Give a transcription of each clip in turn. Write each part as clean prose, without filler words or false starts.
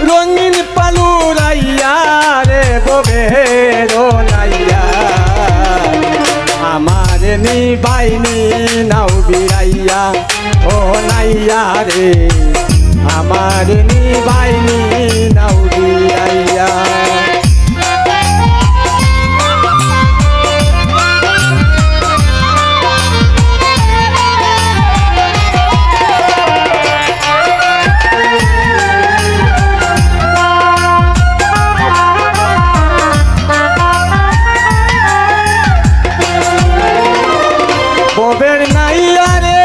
রঙিন পালুরাইয়া রে ববেরো নাইয়া আমার নিবাইনি নাও বিরাইয়া ও নাইয়া রে আমার নিবাইনি নাও বিরাইয়া ববের নাইয়া রে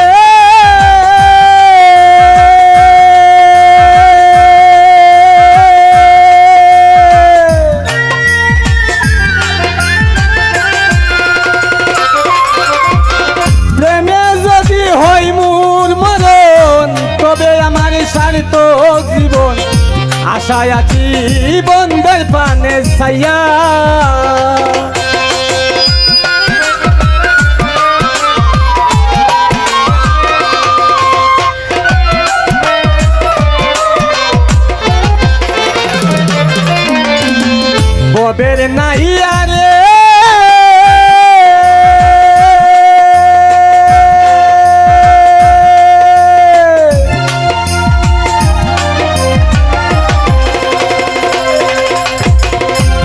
প্রেমে যদি হয় মোর মরণ তবে আমার সার্থক জীবন আশায় আছি বন্ধের পানে ছাইয়া ববের নাইয়া রে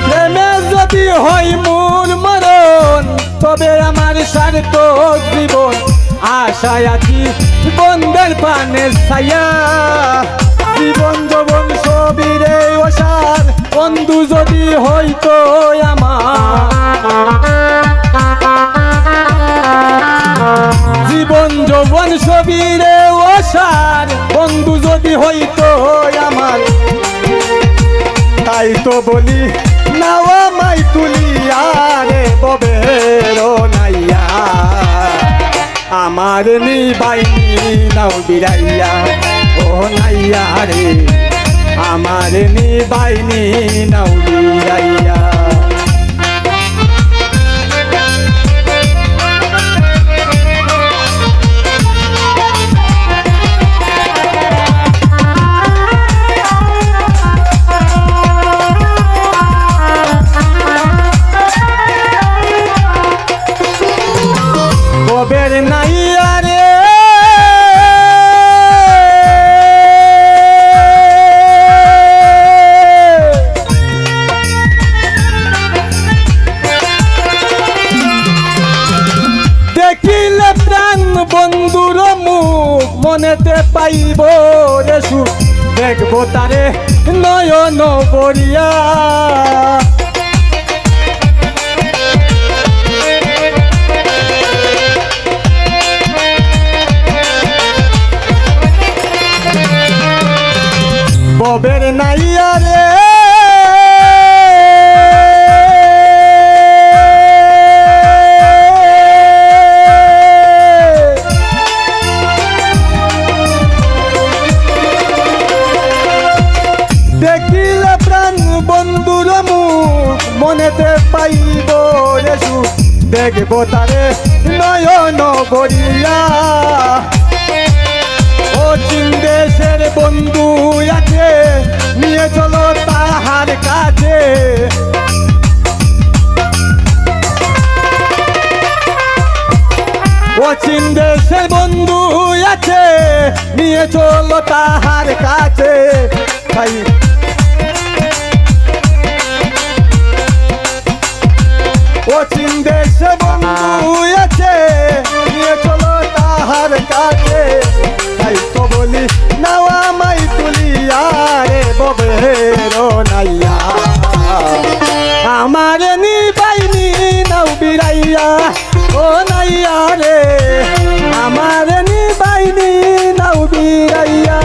প্রেমে যদি হয় মোর মরণ তবে আমার সার্থক জীবন আশায় আছি বন্ধের পানে ছাইয়া জীবন যৌবন সবিরে ওসার বন্ধু যদি হইতো আমার জীবন যৌবন সবিরে ওসার বন্ধু যদি হইতো আমার তাই তো বলি নাওয়া মাই তুলিয়া রে ববেরো নাইয়া আমার নিবাইনি নাও বিরাইয়া ও নাইয়া রে আমার নিবাইনি নাও বিরাইয়া ববের নাইয়া রে দেখিলে প্রাণ বন্ধুর মুখ মনেতে পাইব রে সুখ দেখবো তারে নয়ন বরিয়া ববের নাইয়া রে দেখিলে প্রাণ বন্ধুর মুখ মনেতে পাইব রে সুখ দেখবো তারে নয়ন বরিয়া ও চীন দেশের বন্ধু আছে নিয়ে চলো তাহার কাছে ও চীন দেশের বন্ধু আছে নিয়ে চলো তাহার কাছে ভাই ও চীন দেশের বন্ধু আছে নিয়ে চলো তাহার কাছে তাই তো বলি নাওয়া মাই তুলিয়া রে ববেরো নাইয়া আমার নিবাইনি নাও বিরাইয়া ও নাইয়া রে আমার নিবাইনি নাও বিরাইয়া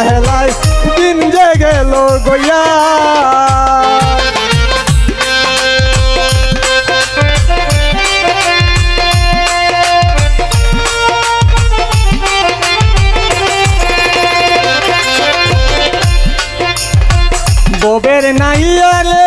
হেলাই দিন যে গেল গইয়া ববের নাইয়া রে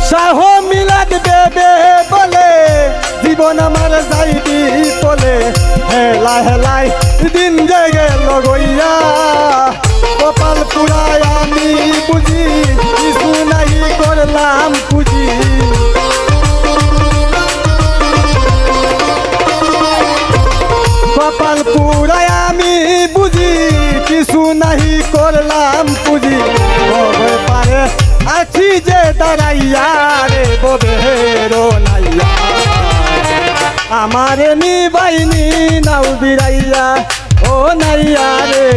শাহ মিলাদ দেবে বলে জীবন আমার যাইবি বলে হেলা হেলাই দিন যে গেল গইয়া কপাল পুরায় আমি বুঝি কিছু নাই করলাম পুঁজি কপাল পুরায় আমি বুঝি কিছু নাহি করলাম পুঁজি ববে পারে আছি যে দাঁড়াইয়া রে ববেরো নাইয়া আমারে নিবাইনি নাও বিরাইয়া ও নাইয়া রে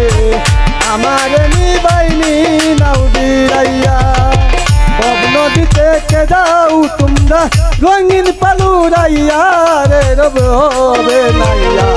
আমারে নিবাইনি নাও বিরাইয়া বব নদীতে কে যাও তোমরা রঙিন পালুরাইয়া রে রবে নাইয়া